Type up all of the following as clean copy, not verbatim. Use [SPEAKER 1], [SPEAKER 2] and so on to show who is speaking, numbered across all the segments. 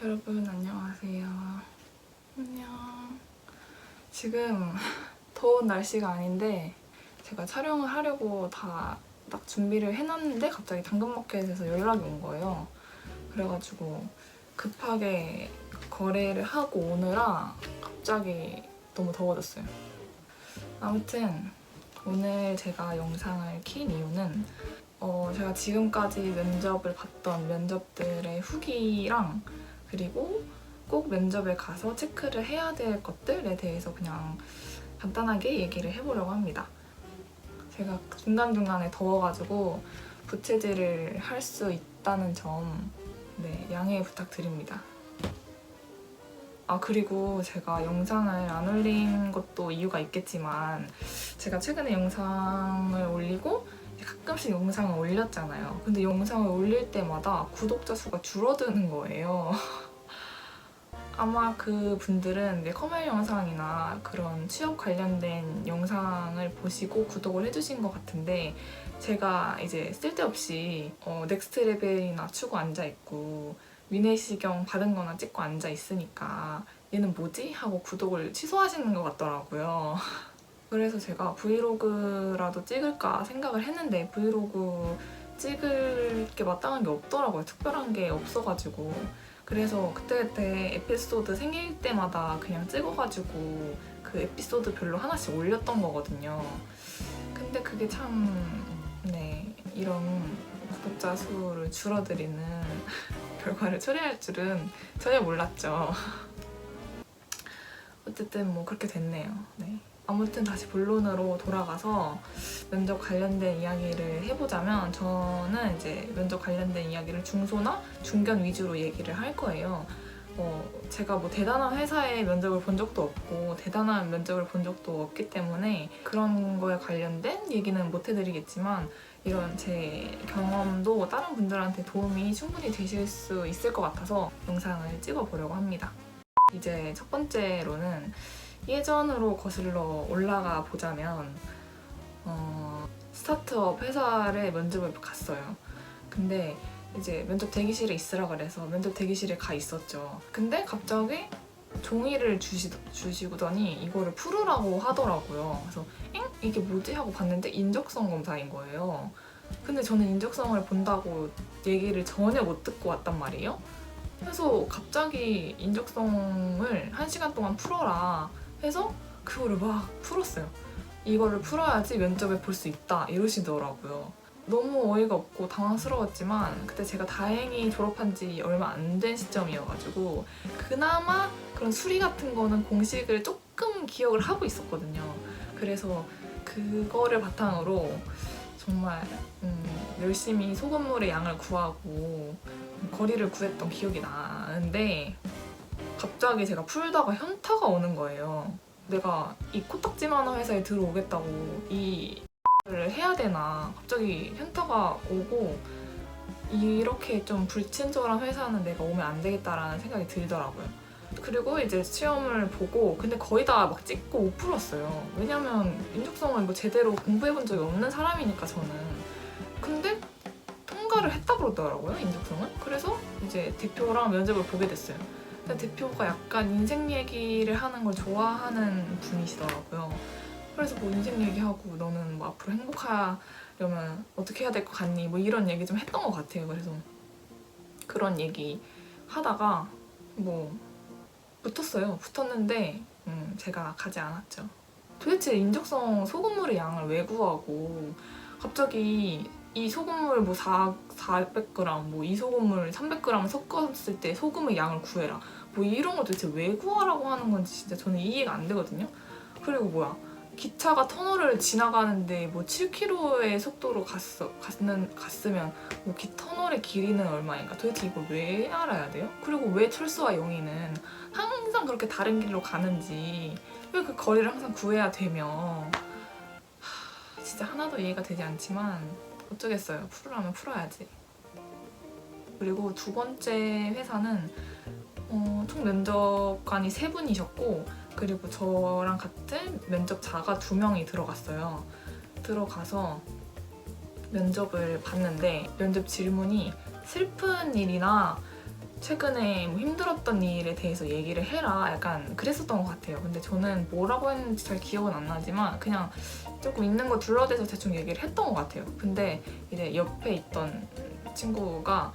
[SPEAKER 1] 여러분 안녕하세요. 안녕. 지금 더운 날씨가 아닌데 제가 촬영을 하려고 다 딱 준비를 해놨는데 갑자기 당근마켓에서 연락이 온 거예요. 그래가지고 급하게 거래를 하고 오느라 갑자기 너무 더워졌어요. 아무튼 오늘 제가 영상을 킨 이유는 제가 지금까지 면접을 봤던 면접들의 후기랑 그리고 꼭 면접에 가서 체크를 해야 될 것들에 대해서 그냥 간단하게 얘기를 해보려고 합니다. 제가 중간중간에 더워가지고 부채질을 할 수 있다는 점 양해 부탁드립니다. 그리고 제가 영상을 안 올린 것도 이유가 있겠지만 제가 최근에 영상을 올리고 가끔씩 영상을 올렸잖아요. 근데 영상을 올릴 때마다 구독자 수가 줄어드는 거예요. 아마 그 분들은 컴활 영상이나 그런 취업 관련된 영상을 보시고 구독을 해주신 것 같은데 제가 이제 쓸데없이 넥스트 레벨이나 추고 앉아있고 위내시경 받은 거나 찍고 앉아있으니까 얘는 뭐지? 하고 구독을 취소하시는 것 같더라고요. 그래서 제가 브이로그라도 찍을까 생각을 했는데 브이로그 찍을 게 마땅한 게 없더라고요. 특별한 게 없어가지고. 그래서 그때그때 에피소드 생길 때마다 그냥 찍어가지고 그 에피소드별로 하나씩 올렸던 거거든요. 근데 그게 참 이런 구독자 수를 줄어들이는 결과를 초래할 줄은 전혀 몰랐죠. 어쨌든 뭐 그렇게 됐네요. 아무튼 다시 본론으로 돌아가서 면접 관련된 이야기를 해보자면 저는 이제 면접 관련된 이야기를 중소나 중견 위주로 얘기를 할 거예요. 제가 뭐 대단한 회사에 면접을 본 적도 없고 대단한 면접을 본 적도 없기 때문에 그런 거에 관련된 얘기는 못 해드리겠지만 이런 제 경험도 다른 분들한테 도움이 충분히 되실 수 있을 것 같아서 영상을 찍어보려고 합니다. 이제 첫 번째로는 예전으로 거슬러 올라가 보자면 스타트업 회사를 면접을 갔어요. 근데 이제 면접 대기실에 있으라 그래서 면접 대기실에 가 있었죠. 근데 갑자기 종이를 주시더니 이거를 풀으라고 하더라고요. 그래서 이게 뭐지? 하고 봤는데 인적성 검사인 거예요. 근데 저는 인적성을 본다고 얘기를 전혀 못 듣고 왔단 말이에요. 그래서 갑자기 인적성을 1시간 동안 풀어라 해서 그거를 막 풀었어요. 이거를 풀어야지 면접에 볼 수 있다 이러시더라고요. 너무 어이가 없고 당황스러웠지만 그때 제가 다행히 졸업한 지 얼마 안 된 시점이어가지고 그나마 그런 수리 같은 거는 공식을 조금 기억을 하고 있었거든요. 그래서 그거를 바탕으로 정말 열심히 소금물의 양을 구하고 거리를 구했던 기억이 나는데 갑자기 제가 풀다가 현타가 오는 거예요. 내가 이 코딱지만한 회사에 들어오겠다고 를 해야 되나 갑자기 현타가 오고 이렇게 좀 불친절한 회사는 내가 오면 안 되겠다라는 생각이 들더라고요. 그리고 이제 시험을 보고 근데 거의 다 막 찍고 못 풀었어요. 왜냐면 인적성을 뭐 제대로 공부해본 적이 없는 사람이니까 저는. 근데 통과를 했다 그러더라고요, 인적성을. 그래서 이제 대표랑 면접을 보게 됐어요. 근데 대표가 약간 인생 얘기를 하는 걸 좋아하는 분이시더라고요. 그래서 뭐 인생 얘기하고 너는 뭐 앞으로 행복하려면 어떻게 해야 될 것 같니? 뭐 이런 얘기 좀 했던 것 같아요. 그래서 그런 얘기 하다가 뭐 붙었어요. 붙었는데 제가 가지 않았죠. 도대체 인적성 소금물의 양을 왜 구하고 갑자기 이 소금물 뭐 400g, 뭐 이 소금물 300g 섞었을 때 소금의 양을 구해라. 뭐 이런 거 도대체 왜 구하라고 하는 건지 진짜 저는 이해가 안 되거든요. 그리고 뭐야. 기차가 터널을 지나가는데 뭐 7km의 속도로 갔으면 뭐 터널의 길이는 얼마인가? 도대체 이걸 왜 알아야 돼요? 그리고 왜 철수와 영희는 항상 그렇게 다른 길로 가는지 왜 그 거리를 항상 구해야 되며 진짜 하나도 이해가 되지 않지만 어쩌겠어요. 풀으라면 풀어야지. 그리고 두 번째 회사는 총 면접관이 3분이셨고 그리고 저랑 같은 면접자가 2명이 들어갔어요. 들어가서 면접을 봤는데 면접 질문이 슬픈 일이나 최근에 뭐 힘들었던 일에 대해서 얘기를 해라 약간 그랬었던 것 같아요. 근데 저는 뭐라고 했는지 잘 기억은 안 나지만 그냥 조금 있는 거 둘러대서 대충 얘기를 했던 것 같아요. 근데 이제 옆에 있던 친구가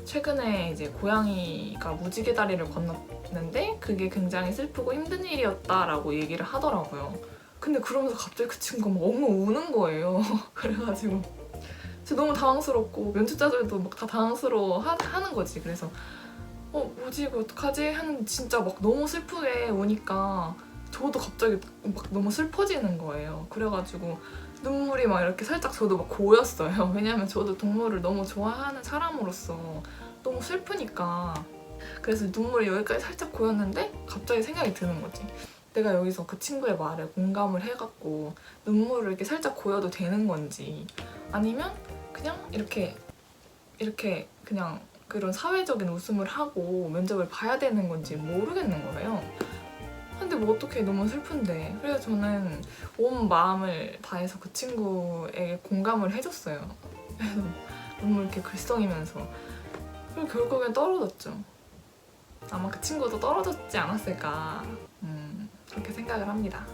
[SPEAKER 1] 최근에 이제 고양이가 무지개 다리를 건넜는데 그게 굉장히 슬프고 힘든 일이었다라고 얘기를 하더라고요. 근데 그러면서 갑자기 그 친구가 막 엉엉 우는 거예요. 그래가지고 진짜 너무 당황스럽고 면접자들도 막 다 당황스러워 하는 거지. 그래서 뭐지 이거 어떡하지 하는 진짜 막 너무 슬프게 우니까 저도 갑자기 막 너무 슬퍼지는 거예요. 그래가지고 눈물이 막 이렇게 살짝 저도 막 고였어요. 왜냐면 저도 동물을 너무 좋아하는 사람으로서 너무 슬프니까. 그래서 눈물이 여기까지 살짝 고였는데 갑자기 생각이 드는 거지. 내가 여기서 그 친구의 말에 공감을 해갖고 눈물을 이렇게 살짝 고여도 되는 건지 아니면 그냥 이렇게 그냥 그런 사회적인 웃음을 하고 면접을 봐야 되는 건지 모르겠는 거예요. 근데 뭐 어떡해, 너무 슬픈데. 그래서 저는 온 마음을 다해서 그 친구에게 공감을 해줬어요. 그래서 눈물 이렇게 글썽이면서. 그리고 결국엔 떨어졌죠. 아마 그 친구도 떨어졌지 않았을까 그렇게 생각을 합니다.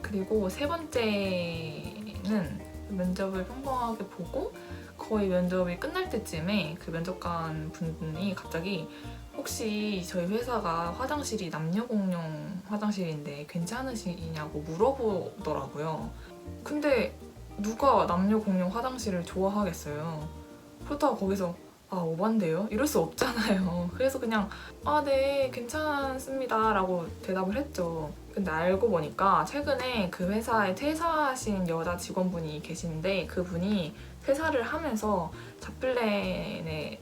[SPEAKER 1] 그리고 세 번째는 면접을 평범하게 보고 거의 면접이 끝날 때쯤에 그 면접관 분이 갑자기 혹시 저희 회사가 화장실이 남녀 공용 화장실인데 괜찮으시냐고 물어보더라고요. 근데 누가 남녀 공용 화장실을 좋아하겠어요. 그렇다고 거기서 오반데요? 이럴 수 없잖아요. 그래서 그냥 네 괜찮습니다 라고 대답을 했죠. 근데 알고 보니까 최근에 그 회사에 퇴사하신 여자 직원분이 계신데 그분이 퇴사를 하면서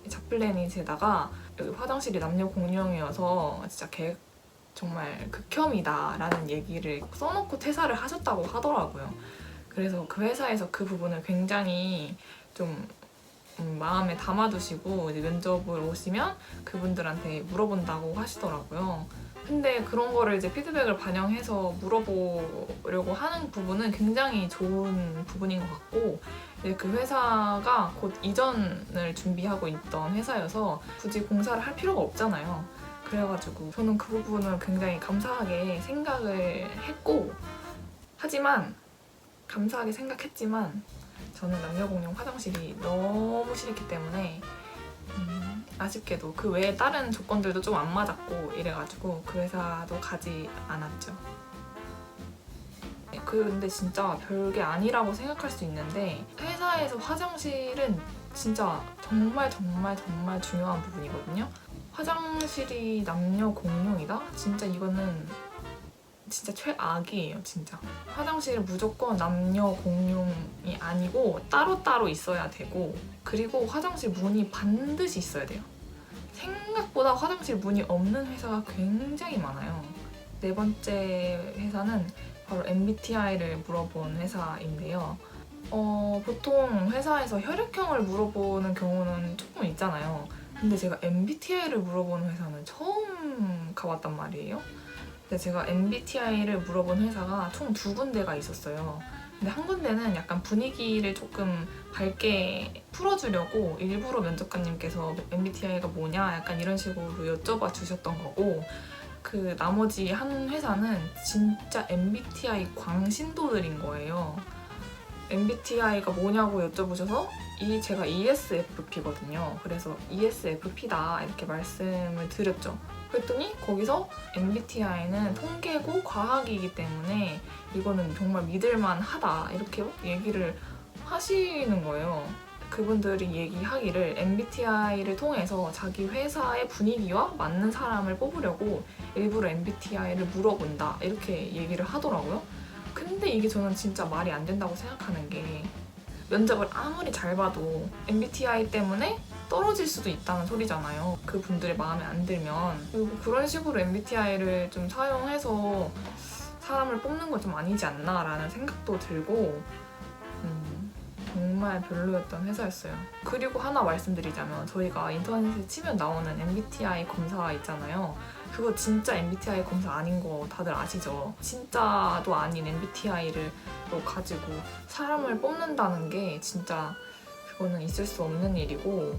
[SPEAKER 1] 자플래닛에다가 여기 화장실이 남녀 공용이어서 진짜 정말 극혐이다 라는 얘기를 써놓고 퇴사를 하셨다고 하더라고요. 그래서 그 회사에서 그 부분을 굉장히 좀 마음에 담아두시고 이제 면접을 오시면 그분들한테 물어본다고 하시더라고요. 근데 그런 거를 이제 피드백을 반영해서 물어보려고 하는 부분은 굉장히 좋은 부분인 것 같고 이제 그 회사가 곧 이전을 준비하고 있던 회사여서 굳이 공사를 할 필요가 없잖아요. 그래가지고 저는 그 부분을 굉장히 감사하게 생각을 했고 하지만 감사하게 생각했지만 저는 남녀 공용 화장실이 너무 싫기 때문에 아쉽게도 그 외에 다른 조건들도 좀 안 맞았고 이래가지고 그 회사도 가지 않았죠. 근데 진짜 별게 아니라고 생각할 수 있는데 회사에서 화장실은 진짜 정말 중요한 부분이거든요. 화장실이 남녀 공용이다? 진짜 이거는 진짜 최악이에요, 진짜. 화장실은 무조건 남녀 공용이 아니고 따로따로 있어야 되고 그리고 화장실 문이 반드시 있어야 돼요. 생각보다 화장실 문이 없는 회사가 굉장히 많아요. 네 번째 회사는 바로 MBTI를 물어본 회사인데요. 보통 회사에서 혈액형을 물어보는 경우는 조금 있잖아요. 근데 제가 MBTI를 물어보는 회사는 처음 가봤단 말이에요. 근데 제가 MBTI를 물어본 회사가 총 2군데가 있었어요. 근데 한 군데는 약간 분위기를 조금 밝게 풀어주려고 일부러 면접관님께서 MBTI가 뭐냐 약간 이런 식으로 여쭤봐 주셨던 거고 그 나머지 한 회사는 진짜 MBTI 광신도들인 거예요. MBTI가 뭐냐고 여쭤보셔서 제가 ESFP거든요. 그래서 ESFP다 이렇게 말씀을 드렸죠. 그랬더니 거기서 MBTI는 통계고 과학이기 때문에 이거는 정말 믿을만 하다 이렇게 얘기를 하시는 거예요. 그분들이 얘기하기를 MBTI를 통해서 자기 회사의 분위기와 맞는 사람을 뽑으려고 일부러 MBTI를 물어본다 이렇게 얘기를 하더라고요. 근데 이게 저는 진짜 말이 안 된다고 생각하는 게 면접을 아무리 잘 봐도 MBTI 때문에 떨어질 수도 있다는 소리잖아요. 그분들의 마음에 안 들면. 그리고 그런 식으로 MBTI를 좀 사용해서 사람을 뽑는 건 좀 아니지 않나라는 생각도 들고 정말 별로였던 회사였어요. 그리고 하나 말씀드리자면 저희가 인터넷에 치면 나오는 MBTI 검사 있잖아요. 그거 진짜 MBTI 검사 아닌 거 다들 아시죠? 진짜도 아닌 MBTI를 가지고 사람을 뽑는다는 게 진짜 그거는 있을 수 없는 일이고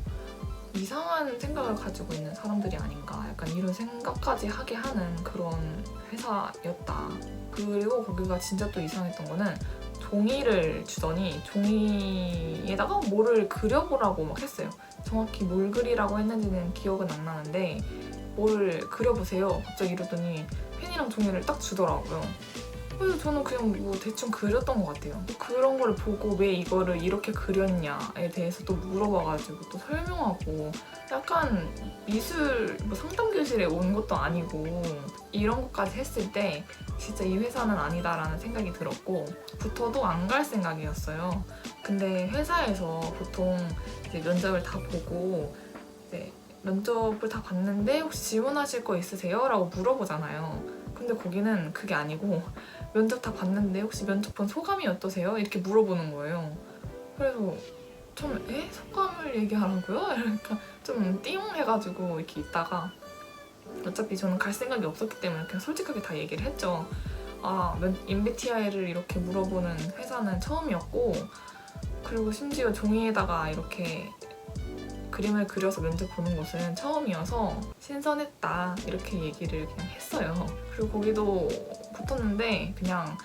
[SPEAKER 1] 이상한 생각을 가지고 있는 사람들이 아닌가, 약간 이런 생각까지 하게 하는 그런 회사였다. 그리고 거기가 진짜 또 이상했던 거는 종이를 주더니 종이에다가 뭐를 그려보라고 막 했어요. 정확히 뭘 그리라고 했는지는 기억은 안 나는데 뭘 그려보세요 갑자기 이러더니 펜이랑 종이를 딱 주더라고요. 그래서 저는 그냥 뭐 대충 그렸던 것 같아요. 그런 걸 보고 왜 이거를 이렇게 그렸냐에 대해서 또 물어봐가지고 또 설명하고, 약간 미술 뭐 상담교실에 온 것도 아니고 이런 것까지 했을 때 진짜 이 회사는 아니다라는 생각이 들었고, 붙어도 안 갈 생각이었어요. 근데 회사에서 보통 이제 면접을 다 보고 이제 면접을 다 봤는데 혹시 질문하실 거 있으세요? 라고 물어보잖아요. 근데 거기는 그게 아니고 면접 다 봤는데 혹시 면접 본 소감이 어떠세요? 이렇게 물어보는 거예요. 그래서 처음에 소감을 얘기하라고요? 이러니까 좀 띵 해가지고 이렇게 있다가 어차피 저는 갈 생각이 없었기 때문에 그냥 솔직하게 다 얘기를 했죠. MBTI를 이렇게 물어보는 회사는 처음이었고, 그리고 심지어 종이에다가 이렇게 그림을 그려서 면접 보는 곳은 처음이어서 신선했다, 이렇게 얘기를 그냥 했어요. 그리고 거기도 붙었는데 그냥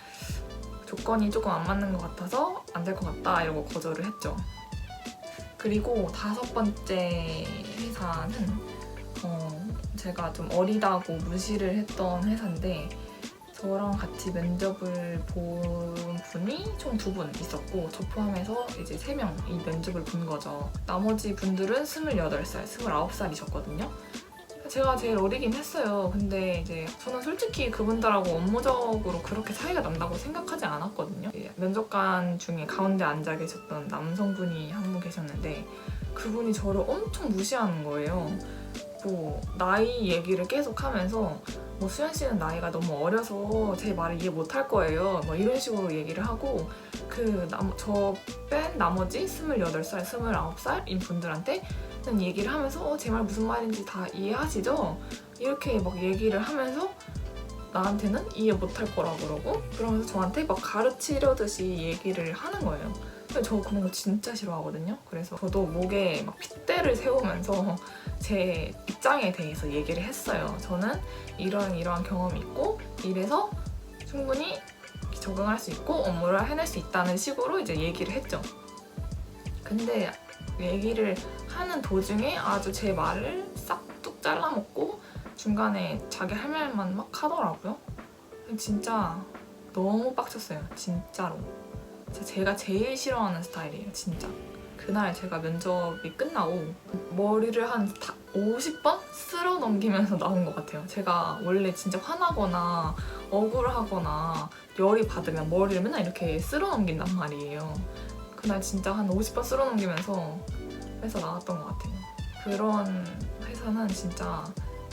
[SPEAKER 1] 조건이 조금 안 맞는 것 같아서 안 될 것 같다 이러고 거절을 했죠. 그리고 5번째 회사는 제가 좀 어리다고 무시를 했던 회사인데, 저랑 같이 면접을 본 분이 총 2분 있었고 저 포함해서 이제 3명 이 면접을 본 거죠. 나머지 분들은 28살, 29살이셨거든요. 제가 제일 어리긴 했어요. 근데 이제 저는 솔직히 그분들하고 업무적으로 그렇게 차이가 난다고 생각하지 않았거든요. 면접관 중에 가운데 앉아 계셨던 남성분이 한 분 계셨는데 그분이 저를 엄청 무시하는 거예요. 뭐 나이 얘기를 계속 하면서 뭐 수연 씨는 나이가 너무 어려서 제 말을 이해 못할 거예요. 뭐 이런 식으로 얘기를 하고, 저 뺀 나머지 28살, 29살인 분들한테는 얘기를 하면서 제 말 무슨 말인지 다 이해하시죠? 이렇게 막 얘기를 하면서 나한테는 이해 못할 거라 그러고, 그러면서 저한테 막 가르치려듯이 얘기를 하는 거예요. 근데 저 그런 거 진짜 싫어하거든요. 그래서 저도 목에 막 핏대를 세우면서 제 입장에 대해서 얘기를 했어요. 저는 이러한 경험이 있고 이래서 충분히 적응할 수 있고 업무를 해낼 수 있다는 식으로 이제 얘기를 했죠. 근데 얘기를 하는 도중에 아주 제 말을 싹둑 잘라먹고 중간에 자기 할 말만 막 하더라고요. 진짜 너무 빡쳤어요. 진짜로. 제가 제일 싫어하는 스타일이에요. 진짜. 그날 제가 면접이 끝나고 머리를 한 50번 쓸어 넘기면서 나온 것 같아요. 제가 원래 진짜 화나거나 억울하거나 열이 받으면 머리를 맨날 이렇게 쓸어 넘긴단 말이에요. 그날 진짜 한 50번 쓸어 넘기면서 회사 나왔던 것 같아요. 그런 회사는 진짜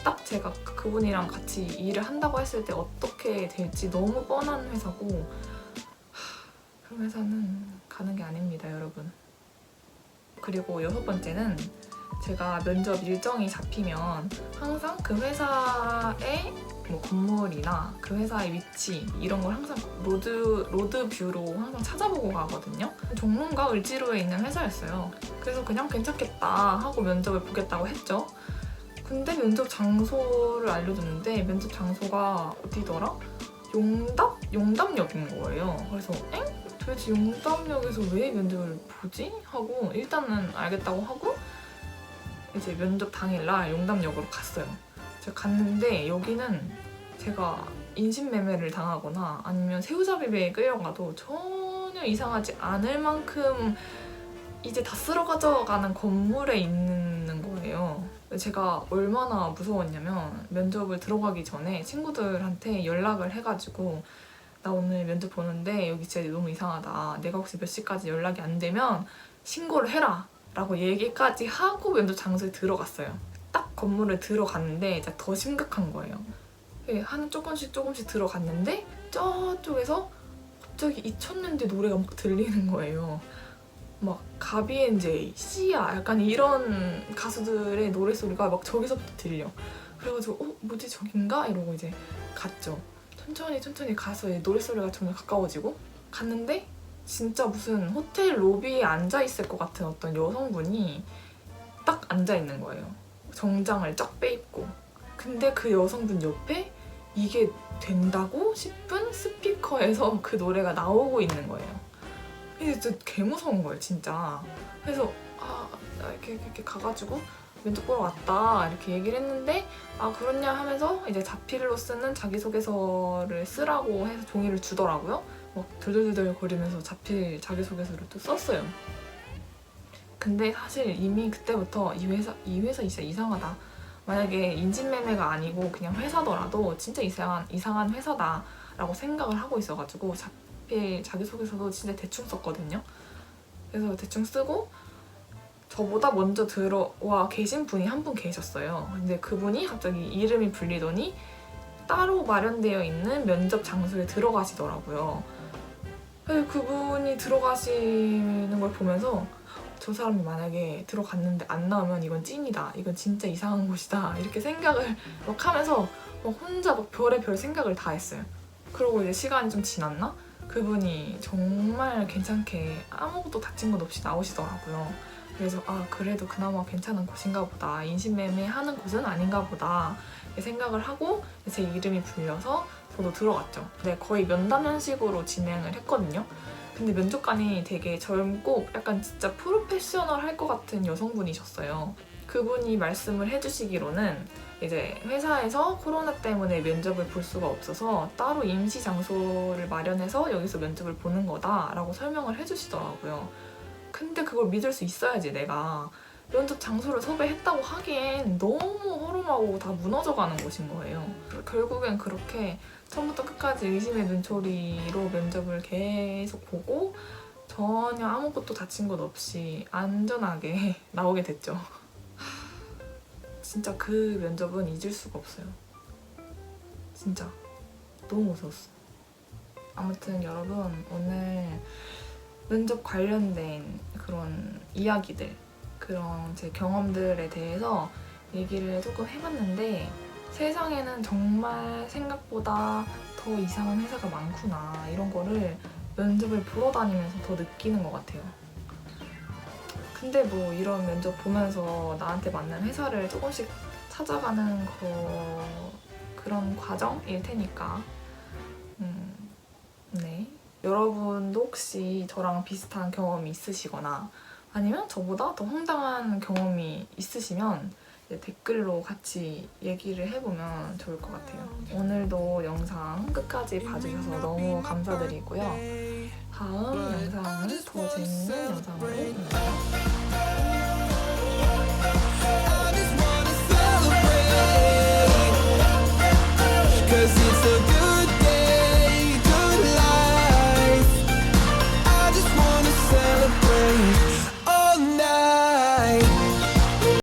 [SPEAKER 1] 딱 제가 그분이랑 같이 일을 한다고 했을 때 어떻게 될지 너무 뻔한 회사고, 그런 회사는 가는 게 아닙니다, 여러분. 그리고 6번째는 제가 면접 일정이 잡히면 항상 그 회사의 뭐 건물이나 그 회사의 위치 이런 걸 항상 로드뷰로 항상 찾아보고 가거든요. 종로인가 을지로에 있는 회사였어요. 그래서 그냥 괜찮겠다 하고 면접을 보겠다고 했죠. 근데 면접 장소를 알려줬는데 면접 장소가 어디더라? 용담역인 거예요. 그래서 도대체 용담역에서 왜 면접을 보지? 하고 일단은 알겠다고 하고 이제 면접 당일날 용담역으로 갔어요. 제가 갔는데 여기는 제가 인신매매를 당하거나 아니면 새우잡이배에 끌려가도 전혀 이상하지 않을 만큼 이제 다 쓸어 가져가는 건물에 있는 거예요. 제가 얼마나 무서웠냐면 면접을 들어가기 전에 친구들한테 연락을 해가지고 나 오늘 면접 보는데 여기 진짜 너무 이상하다. 내가 혹시 몇 시까지 연락이 안 되면 신고를 해라 라고 얘기까지 하고 면접 장소에 들어갔어요. 딱 건물에 들어갔는데 이제 더 심각한 거예요. 한 조금씩 들어갔는데 저쪽에서 갑자기 2000년대 노래가 막 들리는 거예요. 막 가비앤제이, 시아 약간 이런 가수들의 노래소리가 막 저기서부터 들려. 그래가지고 뭐지 저긴가? 이러고 이제 갔죠. 천천히 가서 노래소리가 점점 가까워지고 갔는데 진짜 무슨 호텔 로비에 앉아있을 것 같은 어떤 여성분이 딱 앉아 있는 거예요. 정장을 쫙 빼입고. 근데 그 여성분 옆에 이게 된다고 싶은 스피커에서 그 노래가 나오고 있는 거예요. 이게 진짜 개 무서운 거예요, 진짜. 그래서 이렇게 가가지고 면접 보러 왔다 이렇게 얘기를 했는데 그렇냐 하면서 이제 자필로 쓰는 자기소개서를 쓰라고 해서 종이를 주더라고요. 막 들들들 거리면서 자필 자기소개서를 또 썼어요. 근데 사실 이미 그때부터 이 회사 진짜 이상하다. 만약에 인진매매가 아니고 그냥 회사더라도 진짜 이상한 회사다라고 생각을 하고 있어가지고 자필 자기소개서도 진짜 대충 썼거든요. 그래서 대충 쓰고 저보다 먼저 들어와 계신 분이 한 분 계셨어요. 근데 그분이 갑자기 이름이 불리더니 따로 마련되어 있는 면접 장소에 들어가시더라고요. 그래서 그분이 들어가시는 걸 보면서 저 사람이 만약에 들어갔는데 안 나오면 이건 찐이다. 이건 진짜 이상한 곳이다. 이렇게 생각을 막 하면서 막 혼자 막 별의별 생각을 다 했어요. 그러고 이제 시간이 좀 지났나? 그분이 정말 괜찮게 아무것도 다친 것 없이 나오시더라고요. 그래서 그래도 그나마 괜찮은 곳인가 보다. 인신매매 하는 곳은 아닌가 보다. 생각을 하고 제 이름이 불려서 저도 들어갔죠. 네, 거의 면담형식으로 진행을 했거든요. 근데 면접관이 되게 젊고 약간 진짜 프로페셔널 할 것 같은 여성분이셨어요. 그분이 말씀을 해주시기로는 이제 회사에서 코로나 때문에 면접을 볼 수가 없어서 따로 임시 장소를 마련해서 여기서 면접을 보는 거다라고 설명을 해주시더라고요. 근데 그걸 믿을 수 있어야지. 내가 면접 장소를 섭외했다고 하기엔 너무 허름하고 다 무너져가는 곳인 거예요. 결국엔 그렇게 처음부터 끝까지 의심의 눈초리로 면접을 계속 보고 전혀 아무것도 다친 것 없이 안전하게 나오게 됐죠. 진짜 그 면접은 잊을 수가 없어요. 진짜 너무 무서웠어. 아무튼 여러분, 오늘 면접 관련된 그런 이야기들, 그런 제 경험들에 대해서 얘기를 조금 해봤는데 세상에는 정말 생각보다 더 이상한 회사가 많구나, 이런 거를 면접을 보러 다니면서 더 느끼는 것 같아요. 근데 뭐 이런 면접 보면서 나한테 맞는 회사를 조금씩 찾아가는 그런 과정일 테니까 네. 여러분도 혹시 저랑 비슷한 경험이 있으시거나 아니면 저보다 더 황당한 경험이 있으시면 댓글로 같이 얘기를 해보면 좋을 것 같아요. 오늘도 영상 끝까지 봐주셔서 너무 감사드리고요. 다음 영상은